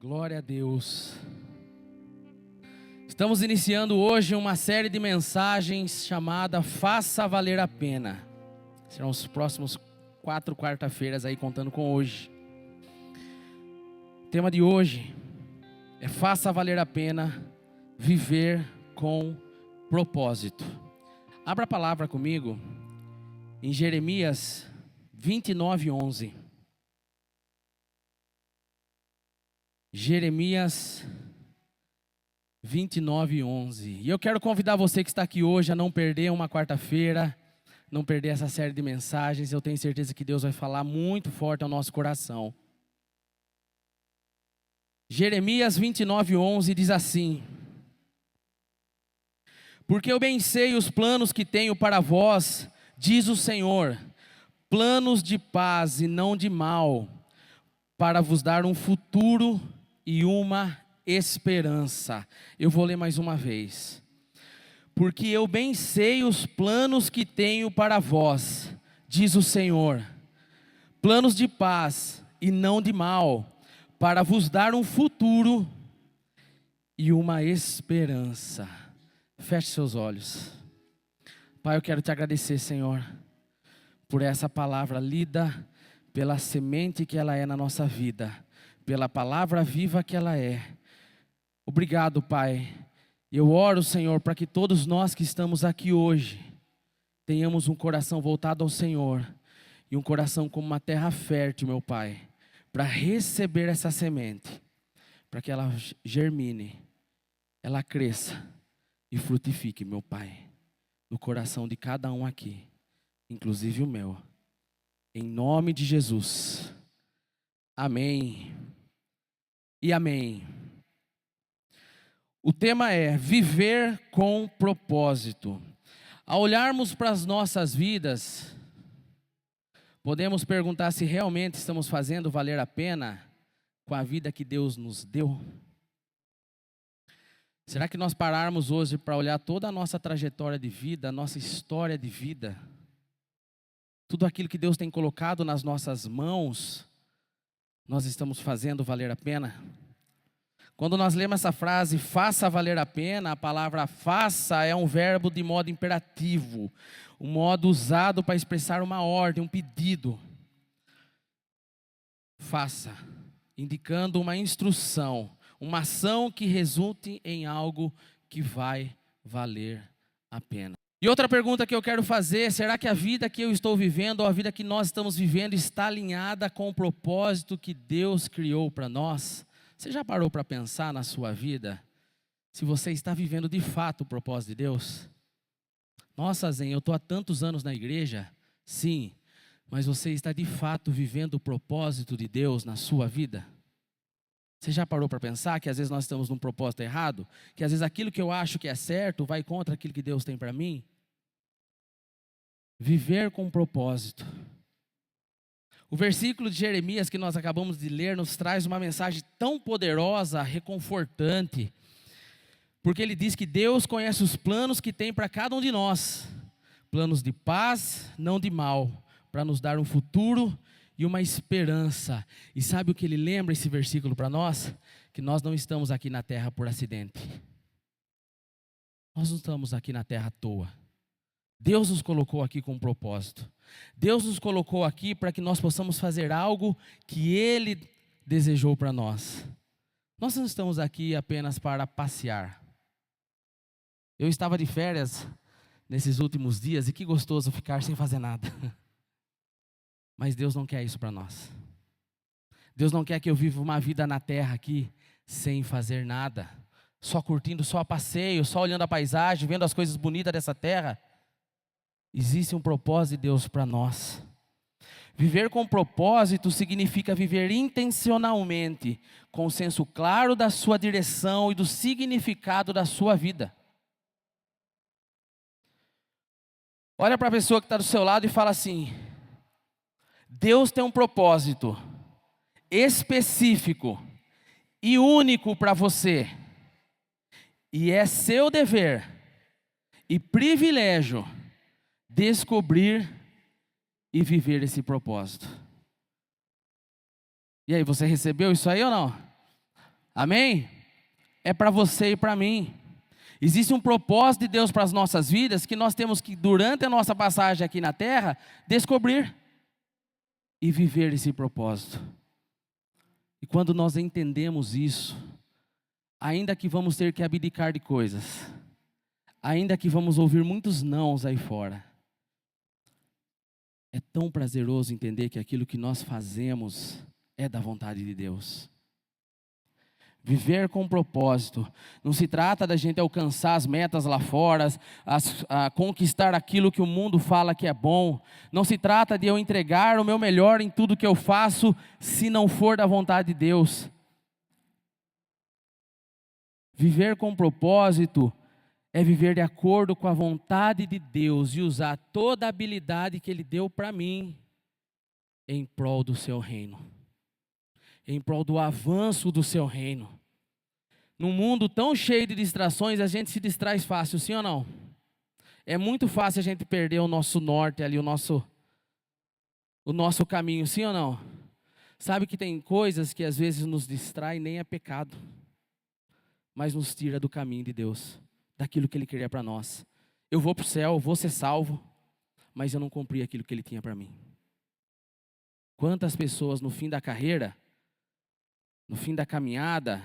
Glória a Deus. Estamos iniciando hoje uma série de mensagens chamada Faça Valer a Pena. Serão os próximos 4 quarta-feiras aí, contando com hoje. O tema de hoje é Faça Valer a Pena Viver com Propósito. Abra a palavra comigo em Jeremias 29:11. Jeremias 29:11. E eu quero convidar você que está aqui hoje a não perder uma quarta-feira, não perder essa série de mensagens. Eu tenho certeza que Deus vai falar muito forte ao nosso coração. Jeremias 29:11 diz assim: Porque eu bem sei os planos que tenho para vós, diz o Senhor, planos de paz e não de mal, para vos dar um futuro e uma esperança. Eu vou ler mais uma vez. Porque eu bem sei os planos que tenho para vós, diz o Senhor, planos de paz e não de mal, para vos dar um futuro e uma esperança. Feche seus olhos. Pai, eu quero te agradecer, Senhor, por essa palavra lida, pela semente que ela é na nossa vida, pela palavra viva que ela é. Obrigado, Pai. Eu oro, Senhor, para que todos nós que estamos aqui hoje tenhamos um coração voltado ao Senhor e um coração como uma terra fértil, meu Pai, para receber essa semente, para que ela germine, ela cresça e frutifique, meu Pai, no coração de cada um aqui, inclusive o meu. Em nome de Jesus. Amém. E amém. O tema é viver com propósito. Ao olharmos para as nossas vidas, podemos perguntar se realmente estamos fazendo valer a pena com a vida que Deus nos deu? Será que nós pararmos hoje para olhar toda a nossa trajetória de vida, a nossa história de vida, tudo aquilo que Deus tem colocado nas nossas mãos, nós estamos fazendo valer a pena? Quando nós lemos essa frase, faça valer a pena, a palavra faça é um verbo de modo imperativo, um modo usado para expressar uma ordem, um pedido. Faça, indicando uma instrução, uma ação que resulte em algo que vai valer a pena. E outra pergunta que eu quero fazer, será que a vida que eu estou vivendo, ou a vida que nós estamos vivendo, está alinhada com o propósito que Deus criou para nós? Você já parou para pensar na sua vida, se você está vivendo de fato o propósito de Deus? Nossa, Zen, eu estou há tantos anos na igreja. Sim, mas você está de fato vivendo o propósito de Deus na sua vida? Você já parou para pensar que às vezes nós estamos num propósito errado? Que às vezes aquilo que eu acho que é certo vai contra aquilo que Deus tem para mim? Viver com propósito. O versículo de Jeremias que nós acabamos de ler nos traz uma mensagem tão poderosa, reconfortante, porque ele diz que Deus conhece os planos que tem para cada um de nós, planos de paz, não de mal, para nos dar um futuro e uma esperança. E sabe o que ele lembra esse versículo para nós? Que nós não estamos aqui na terra por acidente. Nós não estamos aqui na terra à toa. Deus nos colocou aqui com um propósito. Deus nos colocou aqui para que nós possamos fazer algo que Ele desejou para nós. Nós não estamos aqui apenas para passear. Eu estava de férias nesses últimos dias e que gostoso ficar sem fazer nada. Mas Deus não quer isso para nós. Deus não quer que eu viva uma vida na terra aqui sem fazer nada. Só curtindo, só a passeio, só olhando a paisagem, vendo as coisas bonitas dessa terra. Existe um propósito de Deus para nós. Viver com propósito significa viver intencionalmente, com o senso claro da sua direção e do significado da sua vida. Olha para a pessoa que está do seu lado e fala assim: Deus tem um propósito específico e único para você. E é seu dever e privilégio descobrir e viver esse propósito. E aí, você recebeu isso aí ou não? Amém? É para você e para mim. Existe um propósito de Deus para as nossas vidas que nós temos que, durante a nossa passagem aqui na terra, descobrir e viver esse propósito. E quando nós entendemos isso, ainda que vamos ter que abdicar de coisas, ainda que vamos ouvir muitos nãos aí fora, é tão prazeroso entender que aquilo que nós fazemos é da vontade de Deus. Viver com propósito. Não se trata da gente alcançar as metas lá fora, a conquistar aquilo que o mundo fala que é bom. Não se trata de eu entregar o meu melhor em tudo que eu faço, se não for da vontade de Deus. Viver com propósito é viver de acordo com a vontade de Deus e usar toda a habilidade que Ele deu para mim em prol do seu reino. Em prol do avanço do seu reino. Num mundo tão cheio de distrações, a gente se distrai fácil, sim ou não? É muito fácil a gente perder o nosso norte ali, o nosso caminho, sim ou não? Sabe que tem coisas que às vezes nos distraem, nem é pecado, mas nos tira do caminho de Deus, daquilo que Ele queria para nós. Eu vou para o céu, vou ser salvo, mas eu não cumpri aquilo que Ele tinha para mim. Quantas pessoas no fim da carreira, no fim da caminhada,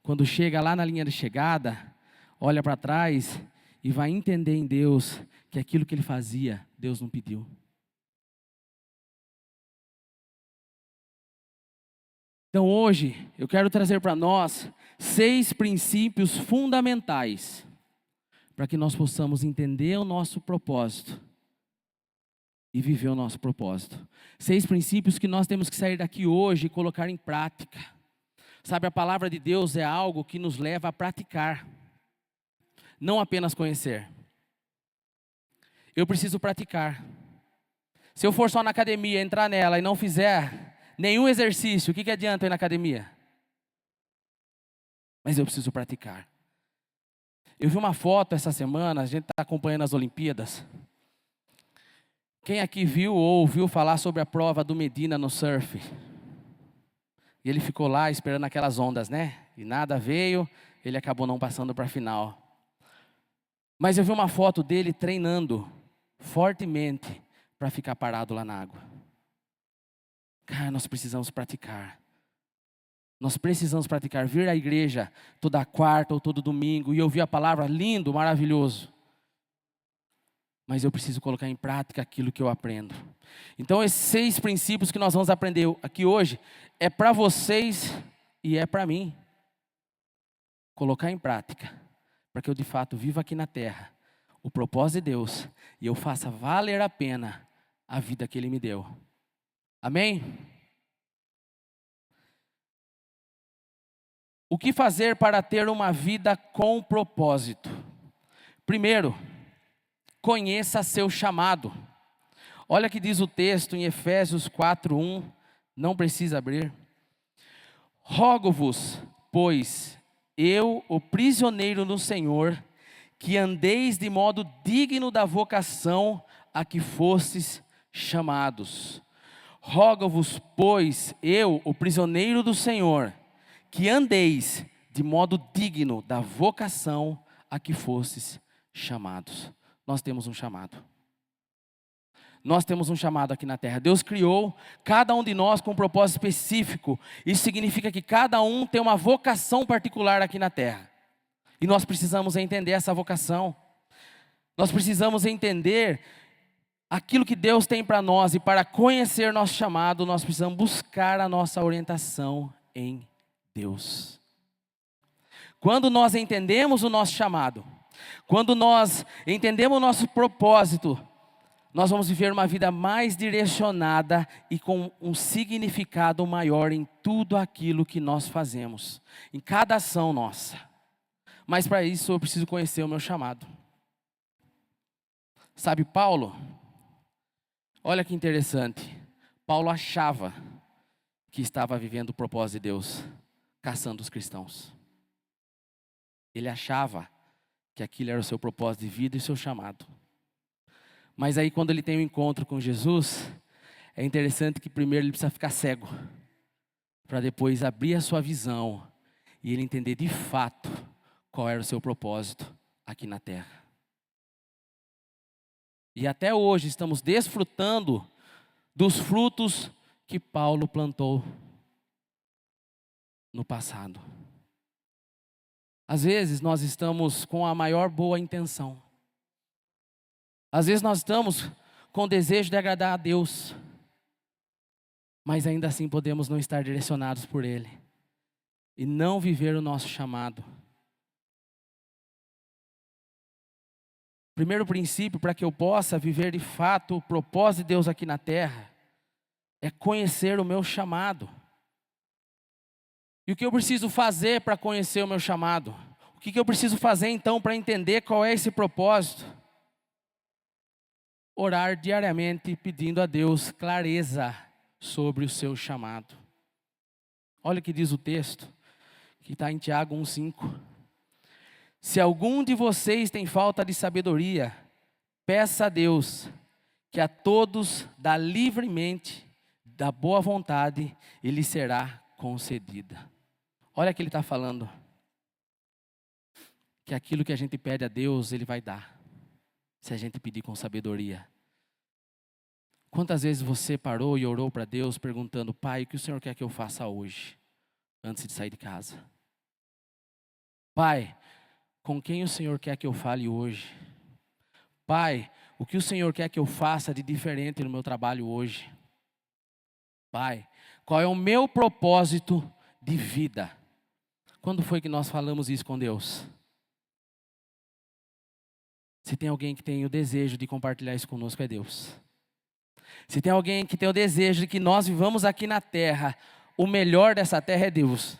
quando chega lá na linha de chegada, olha para trás e vai entender em Deus que aquilo que ele fazia, Deus não pediu. Então hoje, eu quero trazer para nós 6 princípios fundamentais para que nós possamos entender o nosso propósito e viver o nosso propósito. 6 princípios que nós temos que sair daqui hoje e colocar em prática. Sabe, a palavra de Deus é algo que nos leva a praticar, não apenas conhecer. Eu preciso praticar. Se eu for só na academia, entrar nela e não fizer nenhum exercício, o que adianta eu ir na academia? Mas eu preciso praticar. Eu vi uma foto essa semana, a gente está acompanhando as Olimpíadas. Quem aqui viu ou ouviu falar sobre a prova do Medina no surf? E ele ficou lá esperando aquelas ondas, né? E nada veio, ele acabou não passando para a final. Mas eu vi uma foto dele treinando fortemente para ficar parado lá na água. Cara, nós precisamos praticar. Nós precisamos praticar. Vir à igreja toda quarta ou todo domingo e ouvir a palavra, lindo, maravilhoso. Mas eu preciso colocar em prática aquilo que eu aprendo. Então esses 6 princípios que nós vamos aprender aqui hoje, é para vocês e é para mim. Colocar em prática, para que eu de fato viva aqui na terra o propósito de Deus e eu faça valer a pena a vida que Ele me deu. Amém? O que fazer para ter uma vida com propósito? Primeiro, conheça seu chamado. Olha que diz o texto em Efésios 4:1, não precisa abrir. Rogo-vos, pois, eu, o prisioneiro no Senhor, que andeis de modo digno da vocação a que fostes chamados. Rogo-vos, pois, eu, o prisioneiro do Senhor, que andeis de modo digno da vocação a que fostes chamados. Nós temos um chamado. Nós temos um chamado aqui na terra. Deus criou cada um de nós com um propósito específico. Isso significa que cada um tem uma vocação particular aqui na terra. E nós precisamos entender essa vocação. Nós precisamos entender aquilo que Deus tem para nós. E para conhecer nosso chamado, nós precisamos buscar a nossa orientação em Deus. Quando nós entendemos o nosso chamado, quando nós entendemos o nosso propósito, nós vamos viver uma vida mais direcionada e com um significado maior em tudo aquilo que nós fazemos, em cada ação nossa. Mas para isso eu preciso conhecer o meu chamado. Sabe, Paulo, olha que interessante, Paulo achava que estava vivendo o propósito de Deus, caçando os cristãos. Ele achava que aquilo era o seu propósito de vida e o seu chamado. Mas aí quando ele tem um encontro com Jesus, é interessante que primeiro ele precisa ficar cego, para depois abrir a sua visão e ele entender de fato qual era o seu propósito aqui na terra. E até hoje estamos desfrutando dos frutos que Paulo plantou no passado. Às vezes nós estamos com a maior boa intenção. Às vezes nós estamos com o desejo de agradar a Deus, mas ainda assim podemos não estar direcionados por Ele e não viver o nosso chamado. Primeiro princípio para que eu possa viver de fato o propósito de Deus aqui na terra é conhecer o meu chamado. E o que eu preciso fazer para conhecer o meu chamado? O que eu preciso fazer então para entender qual é esse propósito? Orar diariamente pedindo a Deus clareza sobre o seu chamado. Olha o que diz o texto, que está em Tiago 1,5. Se algum de vocês tem falta de sabedoria, peça a Deus, que a todos dá livremente, da boa vontade, e lhe será concedida. Olha o que ele está falando. Que aquilo que a gente pede a Deus, Ele vai dar, se a gente pedir com sabedoria. Quantas vezes você parou e orou para Deus perguntando: Pai, o que o Senhor quer que eu faça hoje, antes de sair de casa? Pai, com quem o Senhor quer que eu fale hoje? Pai, o que o Senhor quer que eu faça de diferente no meu trabalho hoje? Pai, qual é o meu propósito de vida? Quando foi que nós falamos isso com Deus? Se tem alguém que tem o desejo de compartilhar isso conosco, é Deus. Se tem alguém que tem o desejo de que nós vivamos aqui na terra, o melhor dessa terra é Deus.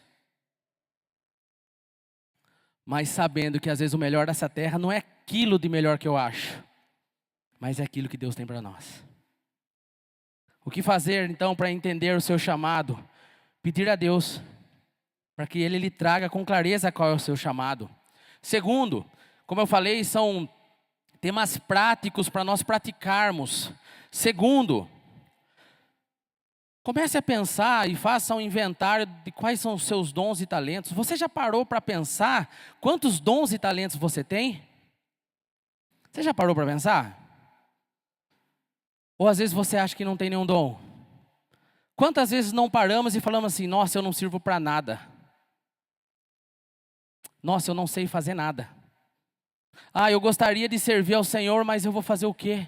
Mas sabendo que às vezes o melhor dessa terra não é aquilo de melhor que eu acho, mas é aquilo que Deus tem para nós. O que fazer então para entender o seu chamado? Pedir a Deus, para que Ele lhe traga com clareza qual é o seu chamado. Segundo, como eu falei, são temas práticos para nós praticarmos. Segundo, comece a pensar e faça um inventário de quais são os seus dons e talentos. Você já parou para pensar quantos dons e talentos você tem? Você já parou para pensar? Ou às vezes você acha que não tem nenhum dom? Quantas vezes não paramos e falamos assim: nossa, eu não sirvo para nada. Nossa, eu não sei fazer nada. Ah, eu gostaria de servir ao Senhor, mas eu vou fazer o quê?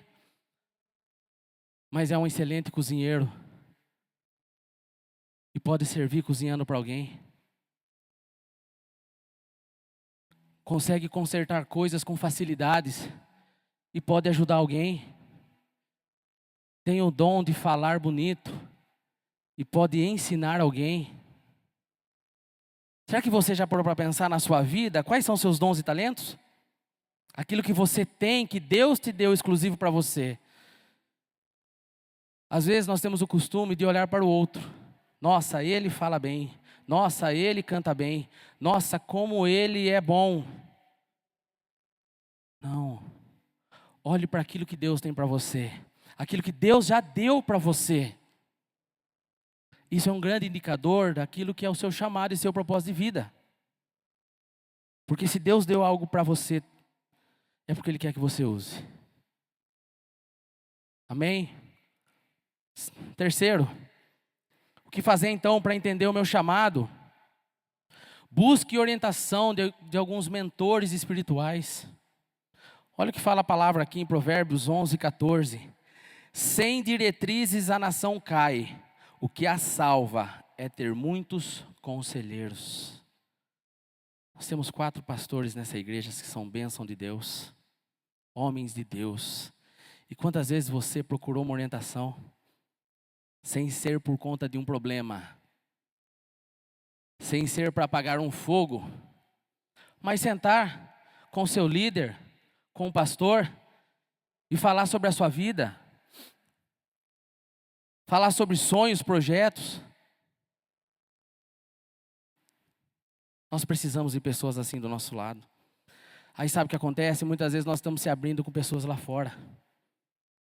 Mas é um excelente cozinheiro. E pode servir cozinhando para alguém. Consegue consertar coisas com facilidades. E pode ajudar alguém. Tem o dom de falar bonito. E pode ensinar alguém. Será que você já parou para pensar na sua vida? Quais são seus dons e talentos? Aquilo que você tem, que Deus te deu exclusivo para você. Às vezes nós temos o costume de olhar para o outro. Nossa, ele fala bem. Nossa, ele canta bem. Nossa, como ele é bom. Não. Olhe para aquilo que Deus tem para você. Aquilo que Deus já deu para você. Isso é um grande indicador daquilo que é o seu chamado e seu propósito de vida. Porque se Deus deu algo para você, é porque Ele quer que você use. Amém? Terceiro, o que fazer então para entender o meu chamado? Busque orientação de alguns mentores espirituais. Olha o que fala a palavra aqui em Provérbios 11:14. Sem diretrizes a nação cai. O que a salva é ter muitos conselheiros. Nós temos 4 pastores nessa igreja que são bênção de Deus. Homens de Deus. E quantas vezes você procurou uma orientação sem ser por conta de um problema, sem ser para apagar um fogo, mas sentar com o seu líder, com o pastor e falar sobre a sua vida, falar sobre sonhos, projetos. Nós precisamos de pessoas assim do nosso lado. Aí sabe o que acontece? Muitas vezes nós estamos se abrindo com pessoas lá fora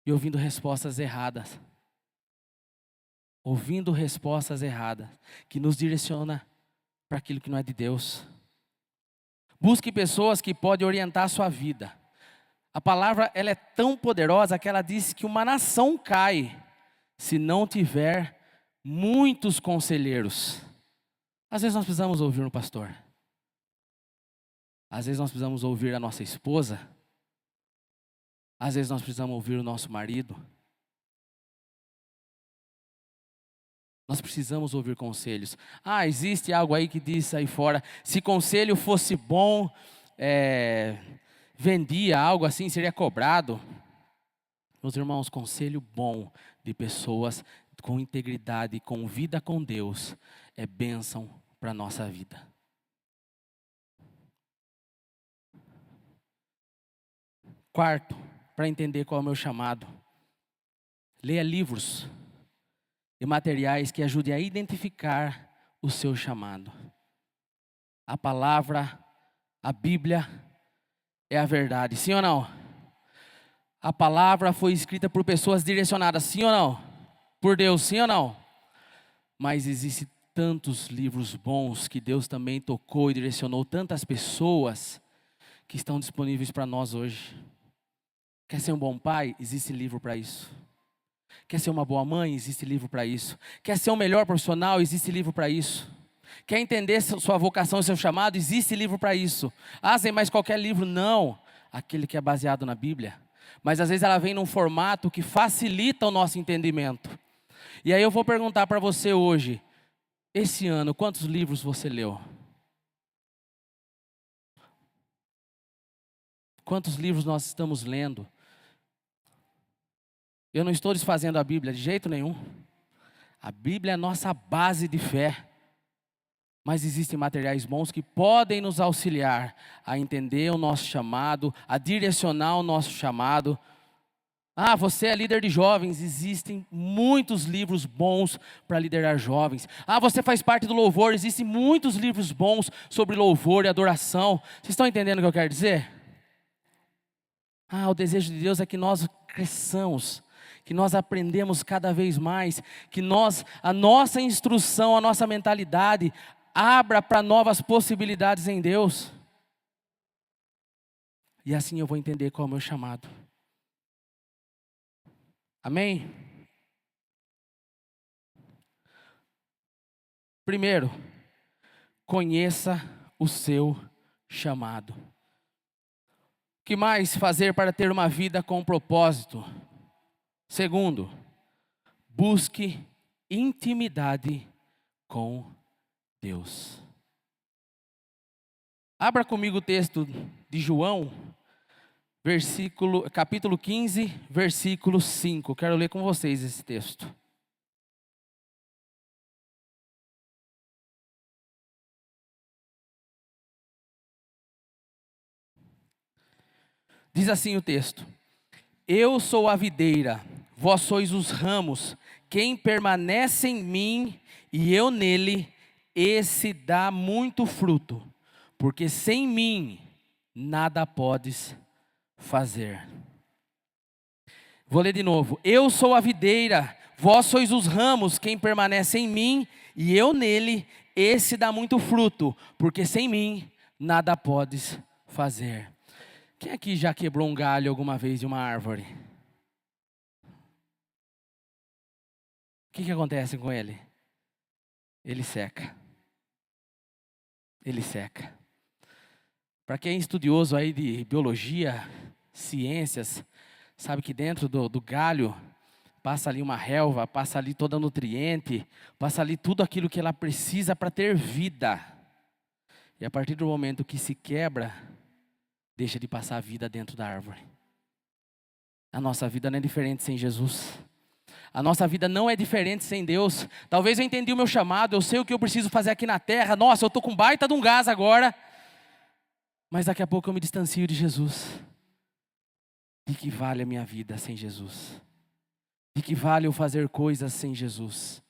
e ouvindo respostas erradas. Ouvindo respostas erradas, que nos direciona para aquilo que não é de Deus. Busque pessoas que podem orientar a sua vida. A palavra ela é tão poderosa que ela diz que uma nação cai se não tiver muitos conselheiros. Às vezes nós precisamos ouvir um pastor. Às vezes nós precisamos ouvir a nossa esposa. Às vezes nós precisamos ouvir o nosso marido. Nós precisamos ouvir conselhos. Existe algo aí que diz aí fora, se conselho fosse bom, vendia algo assim, seria cobrado. Meus irmãos, conselho bom de pessoas com integridade, com vida com Deus, é bênção para a nossa vida. Quarto, para entender qual é o meu chamado, leia livros e materiais que ajudem a identificar o seu chamado. A palavra, a Bíblia é a verdade, sim ou não? A palavra foi escrita por pessoas direcionadas, sim ou não? Por Deus, sim ou não? Mas existem tantos livros bons que Deus também tocou e direcionou tantas pessoas que estão disponíveis para nós hoje. Quer ser um bom pai? Existe livro para isso. Quer ser uma boa mãe? Existe livro para isso. Quer ser um melhor profissional? Existe livro para isso. Quer entender sua vocação e seu chamado? Existe livro para isso. Zé, mas qualquer livro? Não. Aquele que é baseado na Bíblia. Mas às vezes ela vem num formato que facilita o nosso entendimento. E aí eu vou perguntar para você hoje, esse ano, quantos livros você leu? Quantos livros nós estamos lendo? Eu não estou desfazendo a Bíblia de jeito nenhum. A Bíblia é a nossa base de fé. Mas existem materiais bons que podem nos auxiliar a entender o nosso chamado, a direcionar o nosso chamado. Você é líder de jovens, existem muitos livros bons para liderar jovens. Você faz parte do louvor, existem muitos livros bons sobre louvor e adoração. Vocês estão entendendo o que eu quero dizer? O desejo de Deus é que nós cresçamos, que nós aprendemos cada vez mais, que a nossa instrução, a nossa mentalidade abra para novas possibilidades em Deus. E assim eu vou entender qual é o meu chamado. Amém? Primeiro, conheça o seu chamado. O que mais fazer para ter uma vida com propósito? Segundo, busque intimidade com Deus. Abra comigo o texto de João, capítulo 15, versículo 5. Quero ler com vocês esse texto. Diz assim o texto: Eu sou a videira, vós sois os ramos. Quem permanece em mim e eu nele, esse dá muito fruto, porque sem mim nada podes fazer. Vou ler de novo. Eu sou a videira, vós sois os ramos. Quem permanece em mim e eu nele, esse dá muito fruto, porque sem mim nada podes fazer. Quem aqui já quebrou um galho alguma vez de uma árvore? O que acontece com ele? Ele seca. Ele seca. Para quem é estudioso aí de biologia, ciências, sabe que dentro do galho passa ali uma relva, passa ali toda nutriente, passa ali tudo aquilo que ela precisa para ter vida. E a partir do momento que se quebra, deixa de passar a vida dentro da árvore. A nossa vida não é diferente sem Jesus. A nossa vida não é diferente sem Deus. Talvez eu entendi o meu chamado, eu sei o que eu preciso fazer aqui na terra. Nossa, eu estou com baita de um gás agora. Mas daqui a pouco eu me distancio de Jesus. De que vale a minha vida sem Jesus? De que vale eu fazer coisas sem Jesus?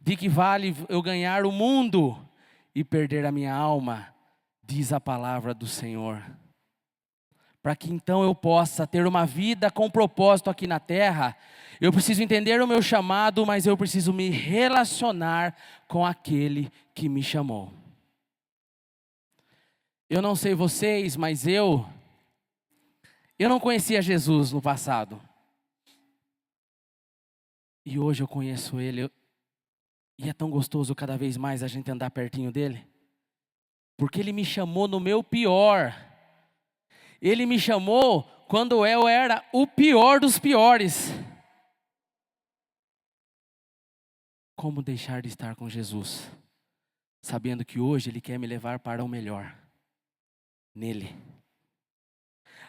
De que vale eu ganhar o mundo e perder a minha alma? Diz a palavra do Senhor. Para que então eu possa ter uma vida com propósito aqui na terra, eu preciso entender o meu chamado, mas eu preciso me relacionar com aquele que me chamou. Eu não sei vocês, mas eu não conhecia Jesus no passado. E hoje eu conheço Ele. E é tão gostoso cada vez mais a gente andar pertinho dEle. Porque Ele me chamou no meu pior. Ele me chamou quando eu era o pior dos piores. Como deixar de estar com Jesus? Sabendo que hoje Ele quer me levar para o melhor. Nele.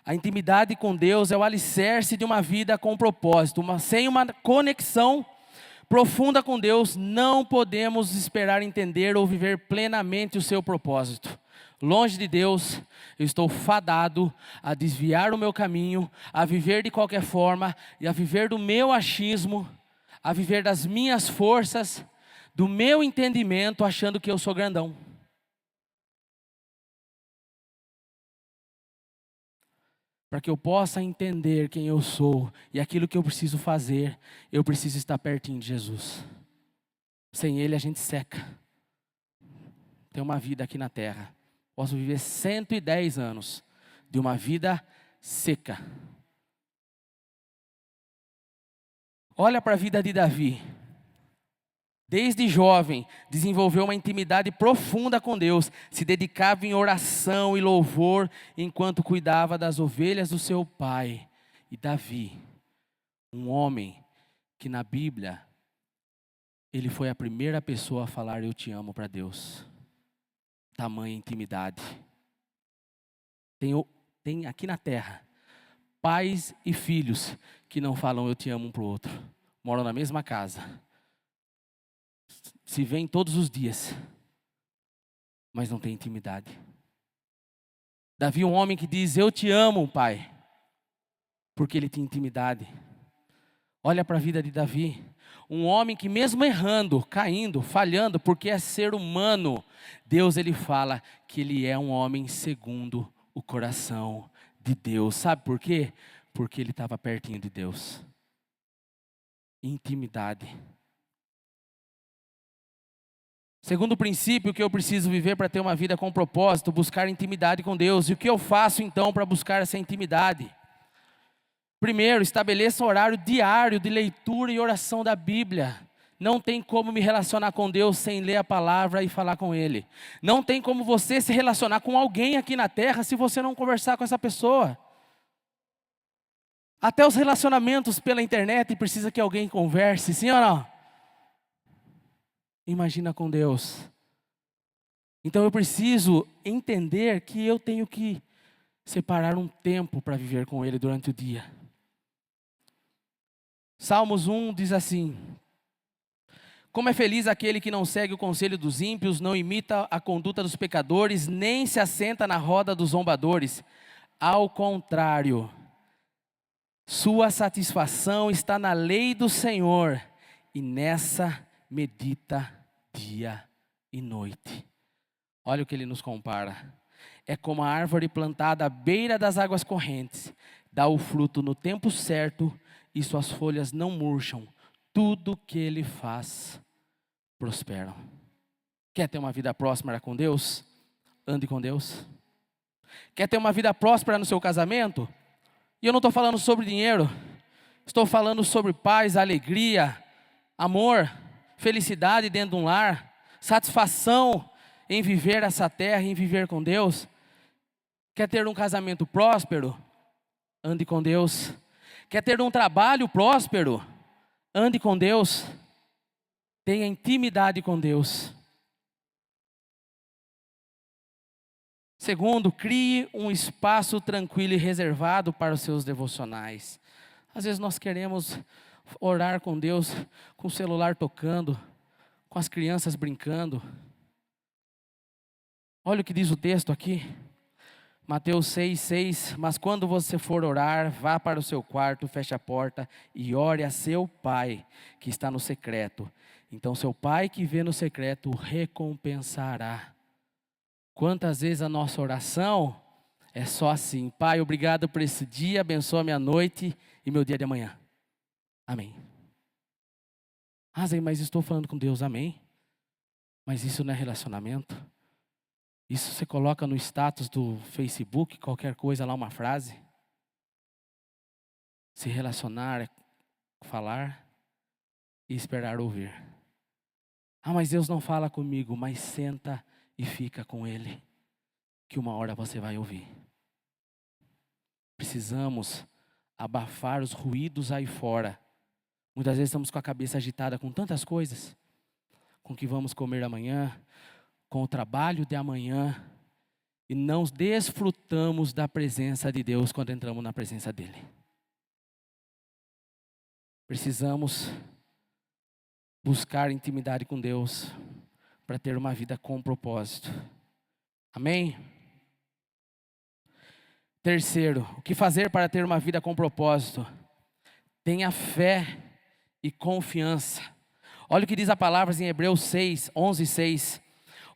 A intimidade com Deus é o alicerce de uma vida com propósito. Sem uma conexão profunda com Deus, não podemos esperar entender ou viver plenamente o seu propósito. Longe de Deus, eu estou fadado a desviar o meu caminho, a viver de qualquer forma, e a viver do meu achismo, a viver das minhas forças, do meu entendimento, achando que eu sou grandão. Para que eu possa entender quem eu sou e aquilo que eu preciso fazer, eu preciso estar pertinho de Jesus. Sem Ele a gente seca. Tem uma vida aqui na terra. Posso viver 110 anos de uma vida seca. Olha para a vida de Davi. Desde jovem, desenvolveu uma intimidade profunda com Deus, se dedicava em oração e louvor, enquanto cuidava das ovelhas do seu pai. E Davi, um homem que na Bíblia, ele foi a primeira pessoa a falar eu te amo para Deus. Tamanha intimidade. Tem aqui na terra, pais e filhos que não falam eu te amo um para o outro. Moram na mesma casa. Se veem todos os dias, mas não tem intimidade. Davi é um homem que diz, eu te amo, pai, porque ele tinha intimidade. Olha para a vida de Davi, um homem que mesmo errando, caindo, falhando, porque é ser humano, Deus ele fala que ele é um homem segundo o coração de Deus. Sabe por quê? Porque ele estava pertinho de Deus. Intimidade. Segundo princípio que eu preciso viver para ter uma vida com propósito, buscar intimidade com Deus. E o que eu faço então para buscar essa intimidade? Primeiro, estabeleça um horário diário de leitura e oração da Bíblia. Não tem como me relacionar com Deus sem ler a palavra e falar com Ele. Não tem como você se relacionar com alguém aqui na terra se você não conversar com essa pessoa. Até os relacionamentos pela internet precisa que alguém converse, sim ou não? Imagina com Deus. Então eu preciso entender que eu tenho que separar um tempo para viver com Ele durante o dia. Salmos 1 diz assim: como é feliz aquele que não segue o conselho dos ímpios, não imita a conduta dos pecadores, nem se assenta na roda dos zombadores. Ao contrário, sua satisfação está na lei do Senhor, e nessa medita dia e noite. Olha o que ele nos compara. É como a árvore plantada à beira das águas correntes, dá o fruto no tempo certo e suas folhas não murcham. Tudo que ele faz prospera. Quer ter uma vida próspera com Deus? Ande com Deus. Quer ter uma vida próspera no seu casamento? E eu não estou falando sobre dinheiro. Estou falando sobre paz, alegria, amor, felicidade dentro de um lar, satisfação em viver essa terra, em viver com Deus. Quer ter um casamento próspero? Ande com Deus. Quer ter um trabalho próspero? Ande com Deus. Tenha intimidade com Deus. Segundo, crie um espaço tranquilo e reservado para os seus devocionais. Às vezes nós queremos orar com Deus com o celular tocando, com as crianças brincando. Olha o que diz o texto aqui. Mateus 6:6, mas quando você for orar, vá para o seu quarto, feche a porta e ore a seu pai, que está no secreto. Então seu pai que vê no secreto o recompensará. Quantas vezes a nossa oração é só assim: Pai, obrigado por esse dia, abençoa minha noite e meu dia de amanhã. Amém. Zé, mas estou falando com Deus, amém. Mas isso não é relacionamento? Isso você coloca no status do Facebook, qualquer coisa lá, uma frase. Se relacionar é falar e esperar ouvir. Ah, mas Deus não fala comigo, mas senta e fica com Ele, que uma hora você vai ouvir. Precisamos abafar os ruídos aí fora. Muitas vezes estamos com a cabeça agitada com tantas coisas. Com o que vamos comer amanhã, com o trabalho de amanhã. E não desfrutamos da presença de Deus quando entramos na presença dEle. Precisamos buscar intimidade com Deus para ter uma vida com propósito. Amém? Terceiro, o que fazer para ter uma vida com propósito? Tenha fé e confiança. Olha o que diz a palavra em Hebreus 6, 11, 6.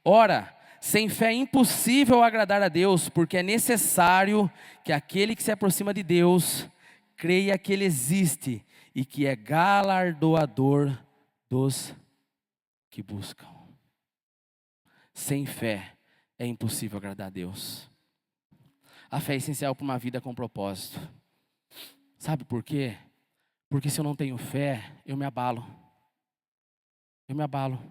Ora, sem fé é impossível agradar a Deus, porque é necessário que aquele que se aproxima de Deus creia que Ele existe e que é galardoador dos que buscam. Sem fé é impossível agradar a Deus. A fé é essencial para uma vida com propósito. Sabe por quê? Porque se eu não tenho fé, eu me abalo. Eu me abalo.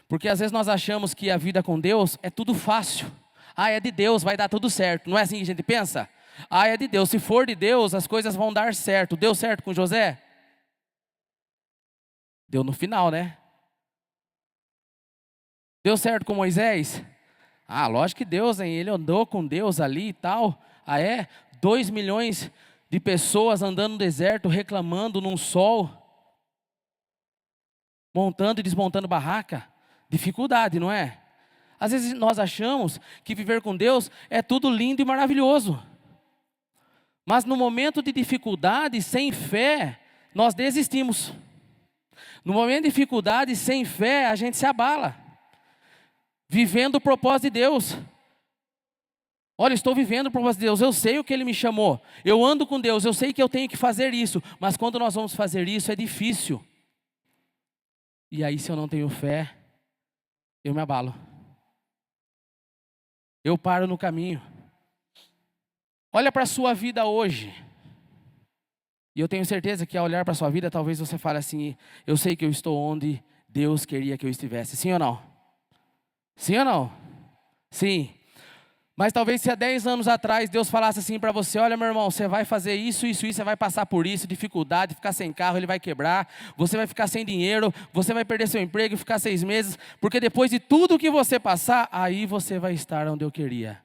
Porque às vezes nós achamos que a vida com Deus é tudo fácil. Ah, é de Deus, vai dar tudo certo. Não é assim que a gente pensa? Ah, é de Deus. Se for de Deus, as coisas vão dar certo. Deu certo com José? Deu no final, né? Deu certo com Moisés? Ah, lógico que Deus, hein? Ele andou com Deus ali e tal. Ah, é? 2 milhões de pessoas andando no deserto, reclamando num sol, montando e desmontando barraca. Dificuldade, não é? Às vezes nós achamos que viver com Deus é tudo lindo e maravilhoso. Mas no momento de dificuldade, sem fé, nós desistimos. No momento de dificuldade, sem fé, a gente se abala. Vivendo o propósito de Deus. Olha, estou vivendo o propósito de Deus, eu sei o que Ele me chamou. Eu ando com Deus, eu sei que eu tenho que fazer isso. Mas quando nós vamos fazer isso, é difícil. E aí, se eu não tenho fé, eu me abalo. Eu paro no caminho. Olha para a sua vida hoje. E eu tenho certeza que ao olhar para a sua vida, talvez você fale assim, eu sei que eu estou onde Deus queria que eu estivesse. Sim ou não? Sim ou não? Sim. Mas talvez se há 10 anos atrás Deus falasse assim para você, olha meu irmão, você vai fazer isso, você vai passar por isso, dificuldade, ficar sem carro, ele vai quebrar, você vai ficar sem dinheiro, você vai perder seu emprego e ficar 6 meses, porque depois de tudo que você passar, aí você vai estar onde eu queria.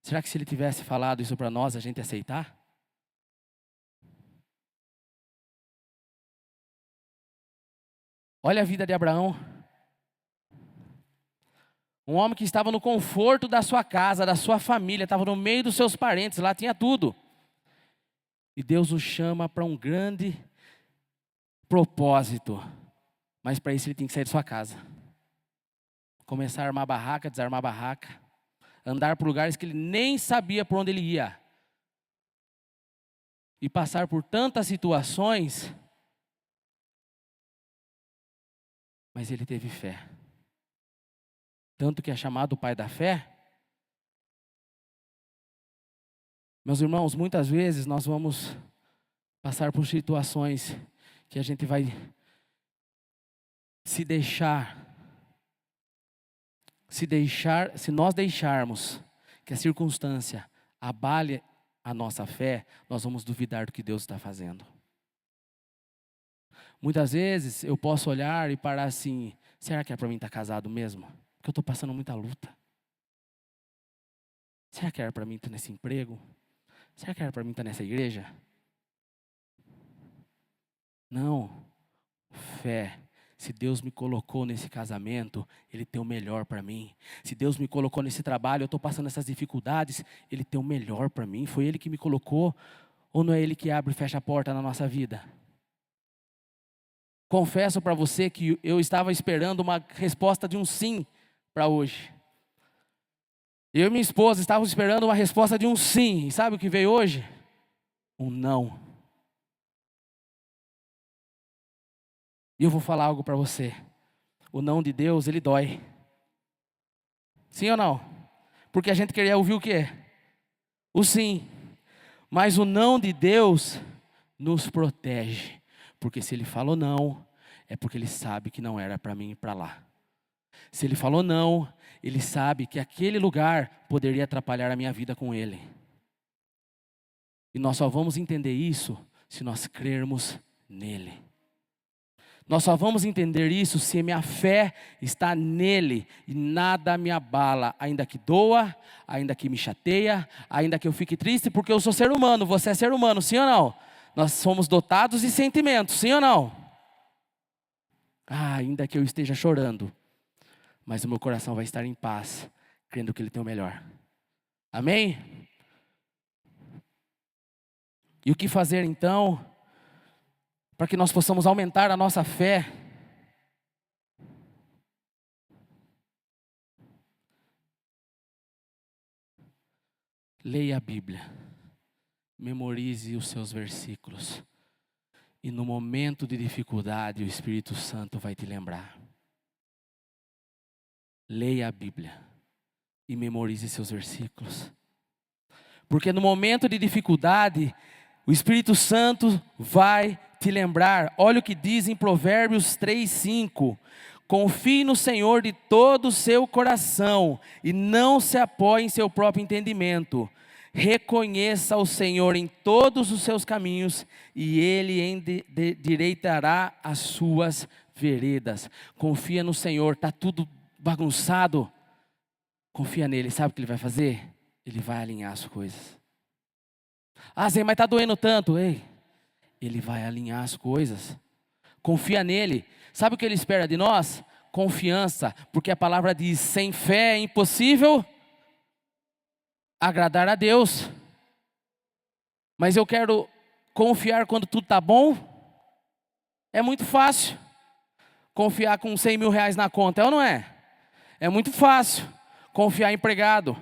Será que se ele tivesse falado isso para nós, a gente ia aceitar? Olha a vida de Abraão. Um homem que estava no conforto da sua casa, da sua família, estava no meio dos seus parentes, lá tinha tudo. E Deus o chama para um grande propósito. Mas para isso ele tem que sair de sua casa. Começar a armar barraca, desarmar barraca. Andar por lugares que ele nem sabia por onde ele ia. E passar por tantas situações. Mas ele teve fé. Tanto que é chamado o pai da fé. Meus irmãos, muitas vezes nós vamos passar por situações que a gente vai se nós deixarmos que a circunstância abale a nossa fé, nós vamos duvidar do que Deus está fazendo. Muitas vezes eu posso olhar e parar assim, será que é para mim estar casado mesmo? Porque eu estou passando muita luta. Será que era para mim estar nesse emprego? Será que era para mim estar nessa igreja? Não. Fé. Se Deus me colocou nesse casamento, Ele tem o melhor para mim. Se Deus me colocou nesse trabalho, eu estou passando essas dificuldades, Ele tem o melhor para mim. Foi Ele que me colocou, ou não é Ele que abre e fecha a porta na nossa vida? Confesso para você que eu estava esperando uma resposta de um sim para hoje. Eu e minha esposa estávamos esperando uma resposta de um sim. E sabe o que veio hoje? Um não. E eu vou falar algo para você. O não de Deus, ele dói. Sim ou não? Porque a gente queria ouvir o quê? O sim. Mas o não de Deus nos protege. Porque se Ele falou não, é porque Ele sabe que não era para mim ir para lá. Se Ele falou não, Ele sabe que aquele lugar poderia atrapalhar a minha vida com Ele. E nós só vamos entender isso se nós crermos nele. Nós só vamos entender isso se minha fé está nele e nada me abala, ainda que doa, ainda que me chateia, ainda que eu fique triste, porque eu sou ser humano, você é ser humano, sim ou não? Nós somos dotados de sentimentos, sim ou não? Ainda que eu esteja chorando, mas o meu coração vai estar em paz, crendo que Ele tem o melhor. Amém? E o que fazer então, para que nós possamos aumentar a nossa fé? Leia a Bíblia, memorize os seus versículos, e no momento de dificuldade o Espírito Santo vai te lembrar. Leia a Bíblia e memorize seus versículos, porque no momento de dificuldade o Espírito Santo vai te lembrar. Olha o que diz em Provérbios 3:5. Confie no Senhor de todo o seu coração e não se apoie em seu próprio entendimento. Reconheça o Senhor em todos os seus caminhos e Ele endireitará as suas veredas. Confia no Senhor, está tudo bagunçado. Confia nele, sabe o que Ele vai fazer? Ele vai alinhar as coisas. Zé, mas está doendo tanto. Ei, Ele vai alinhar as coisas. Confia nele. Sabe o que Ele espera de nós? Confiança, porque a palavra diz, sem fé é impossível agradar a Deus. Mas eu quero confiar quando tudo está bom? É muito fácil. Confiar com 100 mil reais na conta, é ou não é? É muito fácil. Confiar empregado.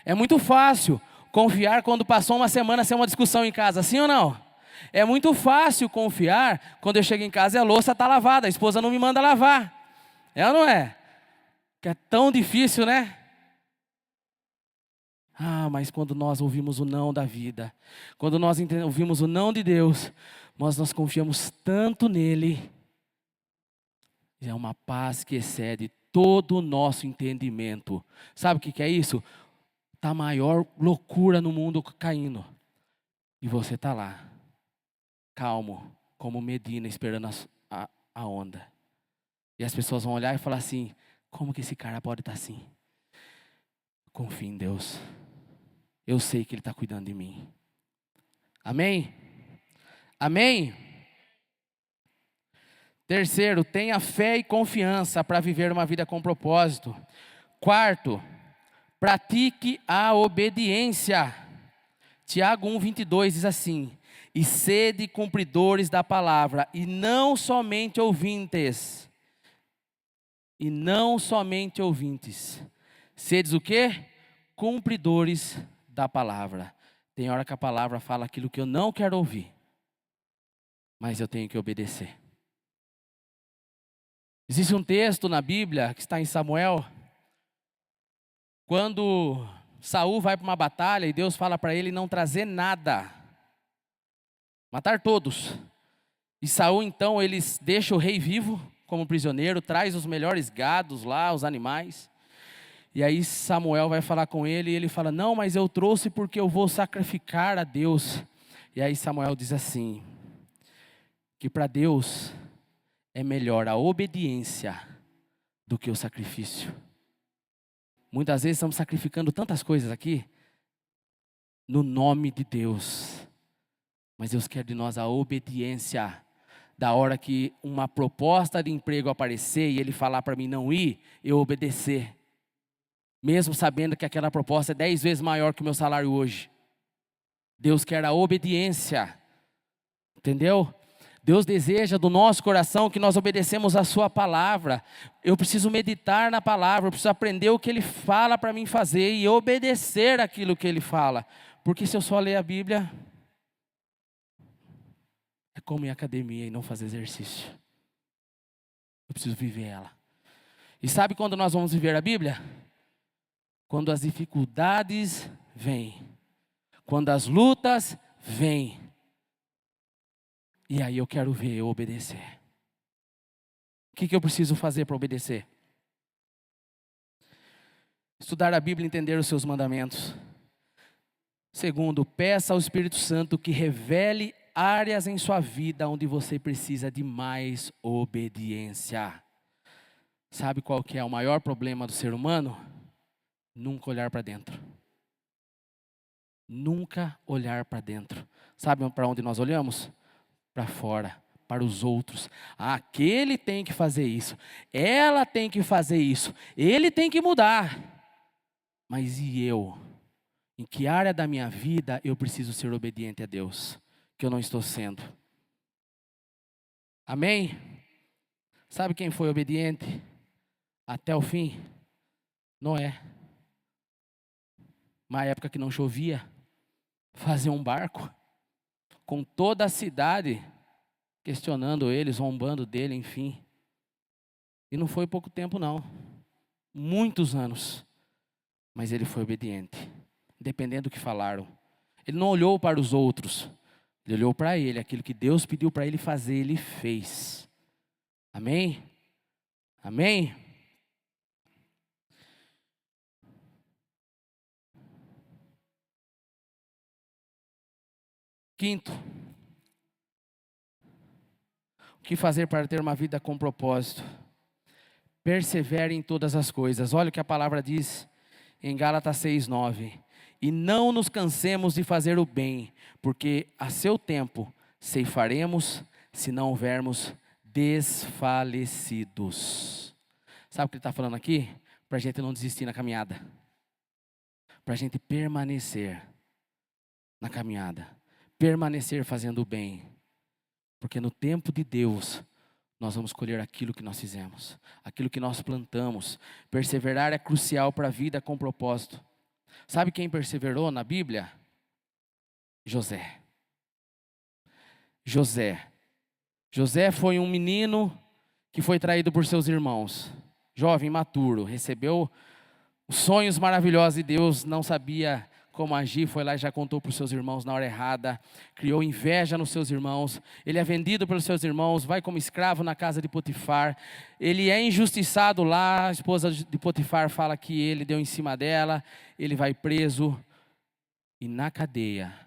É muito fácil confiar quando passou uma semana sem uma discussão em casa, sim ou não? É muito fácil confiar quando eu chego em casa e a louça está lavada, a esposa não me manda lavar. É ou não é? Que é tão difícil, né? Mas quando nós ouvimos o não da vida, quando nós ouvimos o não de Deus, nós confiamos tanto nele. É uma paz que excede todo o nosso entendimento. Sabe o que é isso? Está a maior loucura no mundo caindo. E você está lá, calmo, como Medina, esperando a onda. E as pessoas vão olhar e falar assim, como que esse cara pode estar assim? Confie em Deus. Eu sei que Ele está cuidando de mim. Amém? Amém? Terceiro, tenha fé e confiança para viver uma vida com propósito. Quarto, pratique a obediência. Tiago 1:22 diz assim, e sede cumpridores da palavra, e não somente ouvintes. E não somente ouvintes. Sedes o quê? Cumpridores da palavra. Tem hora que a palavra fala aquilo que eu não quero ouvir, mas eu tenho que obedecer. Existe um texto na Bíblia que está em Samuel, quando Saul vai para uma batalha e Deus fala para ele não trazer nada, matar todos. E Saul então ele deixa o rei vivo como prisioneiro, traz os melhores gados lá, os animais. E aí Samuel vai falar com ele e ele fala, não, mas eu trouxe porque eu vou sacrificar a Deus. E aí Samuel diz assim, que para Deus é melhor a obediência do que o sacrifício. Muitas vezes estamos sacrificando tantas coisas aqui, no nome de Deus. Mas Deus quer de nós a obediência. Da hora que uma proposta de emprego aparecer e ele falar para mim não ir, eu obedecer. Mesmo sabendo que aquela proposta é 10 vezes maior que o meu salário hoje. Deus quer a obediência. Entendeu? Deus deseja do nosso coração que nós obedecemos a sua palavra. Eu preciso meditar na palavra, eu preciso aprender o que Ele fala para mim fazer e obedecer aquilo que Ele fala. Porque se eu só ler a Bíblia, é como ir à academia e não fazer exercício. Eu preciso viver ela. E sabe quando nós vamos viver a Bíblia? Quando as dificuldades vêm, quando as lutas vêm, e aí eu quero ver eu obedecer. O que eu preciso fazer para obedecer? Estudar a Bíblia e entender os seus mandamentos. Segundo, peça ao Espírito Santo que revele áreas em sua vida onde você precisa de mais obediência. Sabe qual que é o maior problema do ser humano? Nunca olhar para dentro. Nunca olhar para dentro. Sabe para onde nós olhamos? Para fora, para os outros. Aquele tem que fazer isso, ela tem que fazer isso, ele tem que mudar. Mas e eu? Em que área da minha vida eu preciso ser obediente a Deus, que eu não estou sendo? Amém? Sabe quem foi obediente até o fim? Noé. Uma época que não chovia, fazer um barco, com toda a cidade questionando ele, zombando dele, enfim. E não foi pouco tempo não, muitos anos, mas ele foi obediente, independente do que falaram. Ele não olhou para os outros, ele olhou para ele, aquilo que Deus pediu para ele fazer, ele fez. Amém? Amém? Quinto, o que fazer para ter uma vida com propósito? Persevere em todas as coisas. Olha o que a palavra diz em Gálatas 6:9. E não nos cansemos de fazer o bem, porque a seu tempo ceifaremos, se não houvermos desfalecidos. Sabe o que ele está falando aqui? Para a gente não desistir na caminhada. Para a gente permanecer na caminhada. Permanecer fazendo o bem. Porque no tempo de Deus, nós vamos colher aquilo que nós fizemos. Aquilo que nós plantamos. Perseverar é crucial para a vida com propósito. Sabe quem perseverou na Bíblia? José. José foi um menino que foi traído por seus irmãos. Jovem, imaturo, recebeu sonhos maravilhosos de Deus, não sabia como agir, foi lá e já contou para os seus irmãos na hora errada, criou inveja nos seus irmãos, ele é vendido pelos seus irmãos, vai como escravo na casa de Potifar, ele é injustiçado lá, a esposa de Potifar fala que ele deu em cima dela, ele vai preso, e na cadeia,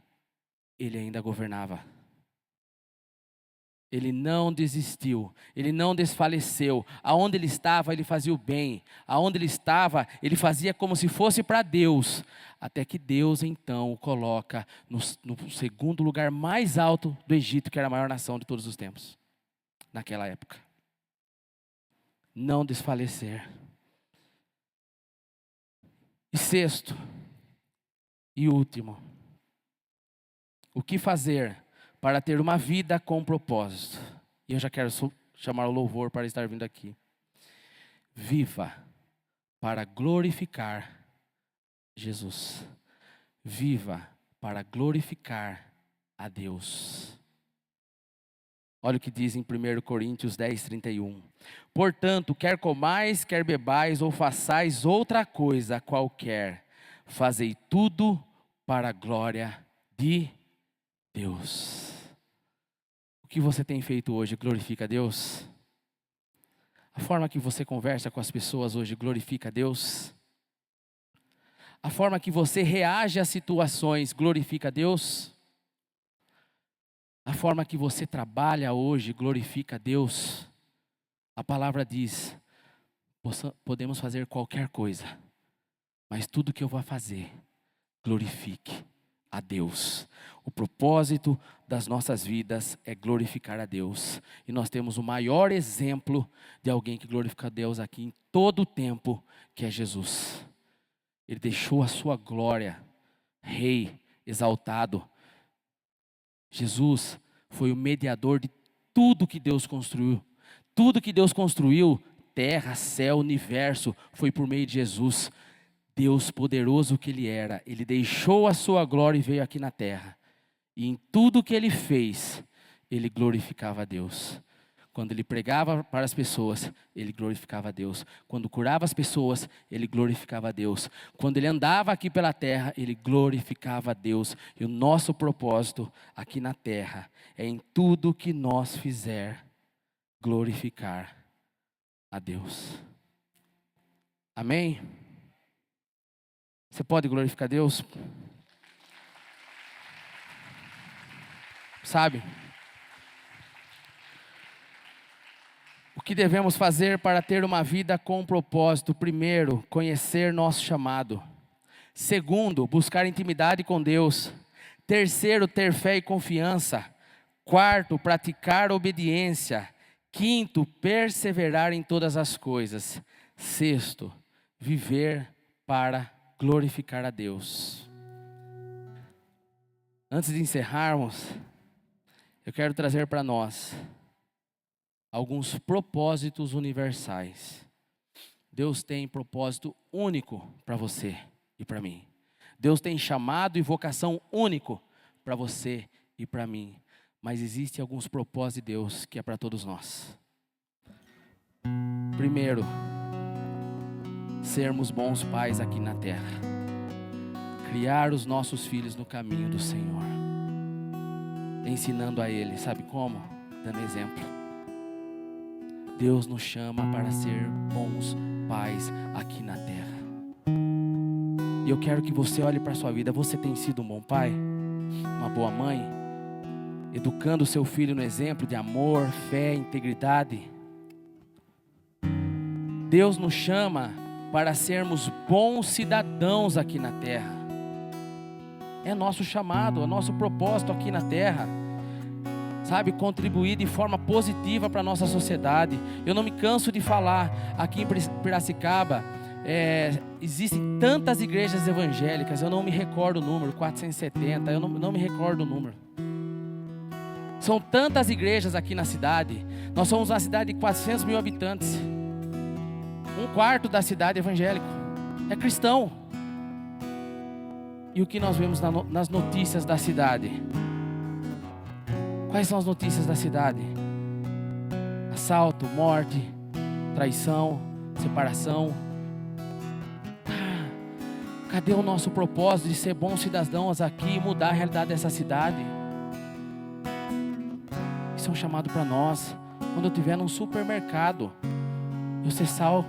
ele ainda governava. Ele não desistiu, ele não desfaleceu. Aonde ele estava, ele fazia o bem. Aonde ele estava, ele fazia como se fosse para Deus. Até que Deus, então, o coloca no segundo lugar mais alto do Egito, que era a maior nação de todos os tempos, naquela época. Não desfalecer. E sexto, e último, o que fazer para ter uma vida com propósito? E eu já quero chamar o louvor para estar vindo aqui. Viva para glorificar Jesus. Viva para glorificar a Deus. Olha o que diz em 1 Coríntios 10:31. Portanto, quer comais, quer bebais ou façais outra coisa qualquer, fazei tudo para a glória de Deus. O que você tem feito hoje glorifica a Deus? A forma que você conversa com as pessoas hoje glorifica a Deus? A forma que você reage às situações glorifica a Deus? A forma que você trabalha hoje glorifica a Deus? A palavra diz, podemos fazer qualquer coisa, mas tudo que eu vou fazer, glorifique a Deus. O propósito das nossas vidas é glorificar a Deus. E nós temos o maior exemplo de alguém que glorifica a Deus aqui em todo o tempo, que é Jesus. Ele deixou a sua glória, rei, exaltado. Jesus foi o mediador de tudo que Deus construiu. Tudo que Deus construiu, terra, céu, universo, foi por meio de Jesus. Deus poderoso que Ele era, Ele deixou a sua glória e veio aqui na terra. E em tudo que Ele fez, Ele glorificava a Deus. Quando ele pregava para as pessoas, ele glorificava a Deus. Quando curava as pessoas, ele glorificava a Deus. Quando ele andava aqui pela terra, ele glorificava a Deus. E o nosso propósito aqui na terra é em tudo que nós fizer, glorificar a Deus. Amém? Você pode glorificar a Deus? Sabe? O que devemos fazer para ter uma vida com propósito? Primeiro, conhecer nosso chamado. Segundo, buscar intimidade com Deus. Terceiro, ter fé e confiança. Quarto, praticar obediência. Quinto, perseverar em todas as coisas. Sexto, viver para glorificar a Deus. Antes de encerrarmos, eu quero trazer para nós alguns propósitos universais. Deus tem propósito único para você e para mim. Deus tem chamado e vocação único para você e para mim. Mas existem alguns propósitos de Deus que é para todos nós. Primeiro, sermos bons pais aqui na terra. Criar os nossos filhos no caminho do Senhor. Ensinando a eles, sabe como? Dando exemplo. Deus nos chama para ser bons pais aqui na terra. E eu quero que você olhe para a sua vida. Você tem sido um bom pai? Uma boa mãe? Educando o seu filho no exemplo de amor, fé, integridade? Deus nos chama para sermos bons cidadãos aqui na terra. É nosso chamado, é nosso propósito aqui na terra. Sabe, contribuir de forma positiva para a nossa sociedade. Eu não me canso de falar, aqui em Piracicaba, existem tantas igrejas evangélicas, eu não me recordo o número, 470, eu não me recordo o número. São tantas igrejas aqui na cidade. Nós somos uma cidade de 400 mil habitantes. 1/4 da cidade é evangélico, é cristão. E o que nós vemos nas notícias da cidade? Quais são as notícias da cidade? Assalto, morte, traição, separação. Cadê o nosso propósito de ser bons cidadãos aqui e mudar a realidade dessa cidade? Isso é um chamado para nós. Quando eu estiver num supermercado, eu ser sal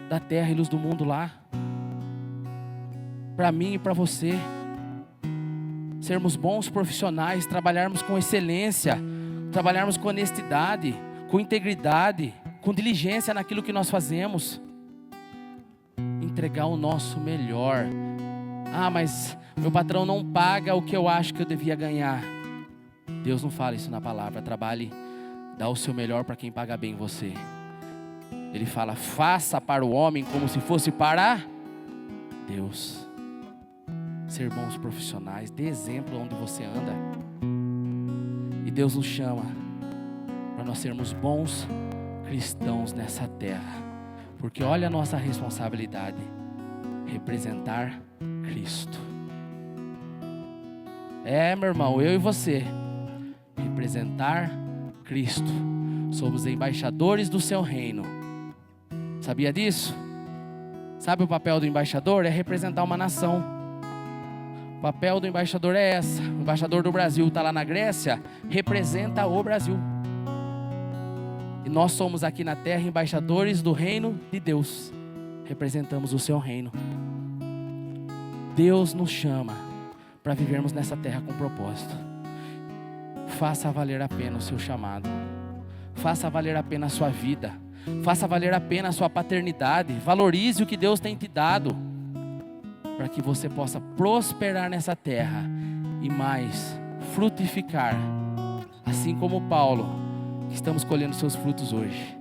da terra e luz do mundo lá. Para mim e para você. Sermos bons profissionais, trabalharmos com excelência, trabalharmos com honestidade, com integridade, com diligência naquilo que nós fazemos. Entregar o nosso melhor. Ah, mas meu patrão não paga o que eu acho que eu devia ganhar. Deus não fala isso na palavra. Trabalhe, dá o seu melhor para quem paga bem você. Ele fala, faça para o homem como se fosse para Deus. Ser bons profissionais, dê exemplo onde você anda. E Deus nos chama para nós sermos bons cristãos nessa terra. Porque olha a nossa responsabilidade, representar Cristo. Meu irmão, eu e você, representar Cristo. Somos embaixadores do seu reino. Sabia disso? Sabe o papel do embaixador? É representar uma nação. O papel do embaixador é essa. O embaixador do Brasil está lá na Grécia, representa o Brasil. E nós somos aqui na terra embaixadores do reino de Deus. Representamos o seu reino. Deus nos chama para vivermos nessa terra com propósito. Faça valer a pena o seu chamado. Faça valer a pena a sua vida. Faça valer a pena a sua paternidade. Valorize o que Deus tem te dado, para que você possa prosperar nessa terra e mais frutificar, assim como Paulo, que estamos colhendo seus frutos hoje.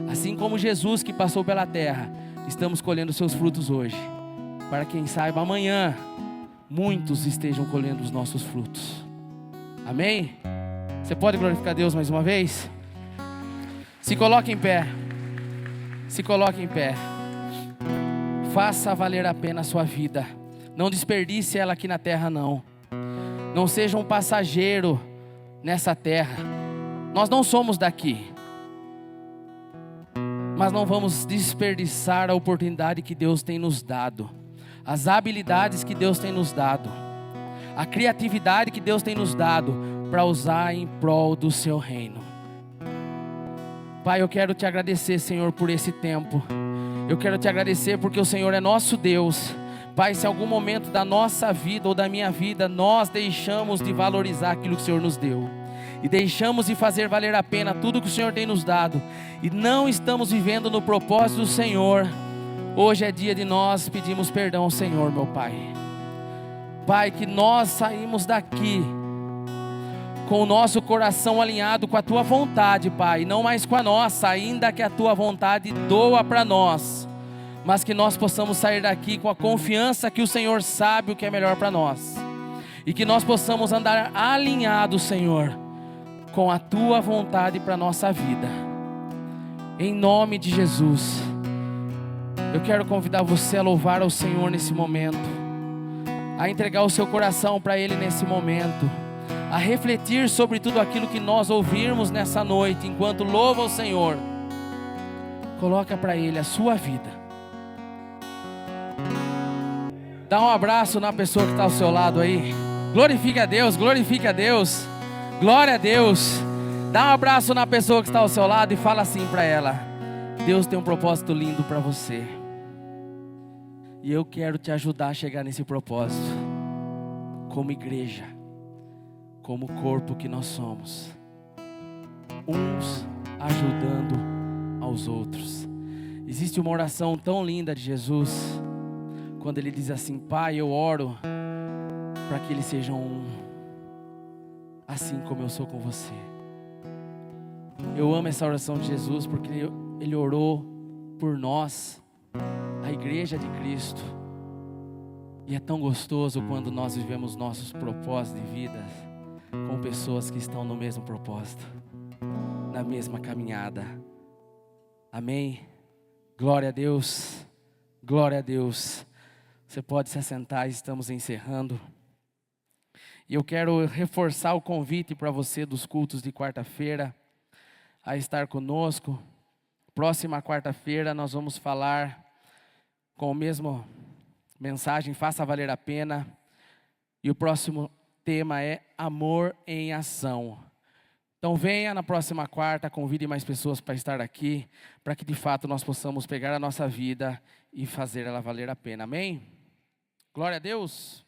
Assim como Jesus, que passou pela terra, estamos colhendo seus frutos hoje. Para quem saiba, amanhã muitos estejam colhendo os nossos frutos. Amém? Você pode glorificar Deus mais uma vez? Se coloque em pé. Se coloque em pé. Faça valer a pena a sua vida. Não desperdice ela aqui na terra, não. Não seja um passageiro nessa terra. Nós não somos daqui. mas não vamos desperdiçar a oportunidade que Deus tem nos dado, as habilidades que Deus tem nos dado, a criatividade que Deus tem nos dado para usar em prol do seu reino. Pai, eu quero te agradecer, Senhor, por esse tempo. Eu quero te agradecer porque o Senhor é nosso Deus. Pai, se em algum momento da nossa vida ou da minha vida nós deixamos de valorizar aquilo que o Senhor nos deu, e deixamos de fazer valer a pena tudo que o Senhor tem nos dado, e não estamos vivendo no propósito do Senhor, hoje é dia de nós pedirmos perdão ao Senhor, meu Pai. Pai, que nós saímos daqui com o nosso coração alinhado com a Tua vontade, Pai, não mais com a nossa, ainda que a Tua vontade doa para nós, mas que nós possamos sair daqui com a confiança que o Senhor sabe o que é melhor para nós, e que nós possamos andar alinhados, Senhor, com a Tua vontade para a nossa vida, em nome de Jesus. Eu quero convidar você a louvar ao Senhor nesse momento, a entregar o seu coração para Ele nesse momento, a refletir sobre tudo aquilo que nós ouvirmos nessa noite, enquanto louva o Senhor. Coloca para Ele a sua vida. Dá um abraço na pessoa que está ao seu lado aí. Glorifique a Deus, glorifique a Deus. Glória a Deus. Dá um abraço na pessoa que está ao seu lado e fala assim para ela: Deus tem um propósito lindo para você, e eu quero te ajudar a chegar nesse propósito, como igreja, como corpo que nós somos, uns ajudando aos outros. Existe uma oração tão linda de Jesus, quando Ele diz assim: Pai, eu oro para que eles sejam um, assim como eu sou com você. Eu amo essa oração de Jesus, porque Ele orou por nós, a igreja de Cristo. E é tão gostoso quando nós vivemos nossos propósitos de vida com pessoas que estão no mesmo propósito, na mesma caminhada. Amém? Glória a Deus, glória a Deus. Você pode se assentar, estamos encerrando. E eu quero reforçar o convite para você dos cultos de quarta-feira, a estar conosco. Próxima quarta-feira nós vamos falar com a mesma mensagem, faça valer a pena. E o próximo tema é amor em ação. Então venha na próxima quarta, convide mais pessoas para estar aqui, para que de fato nós possamos pegar a nossa vida e fazer ela valer a pena. Amém? Glória a Deus.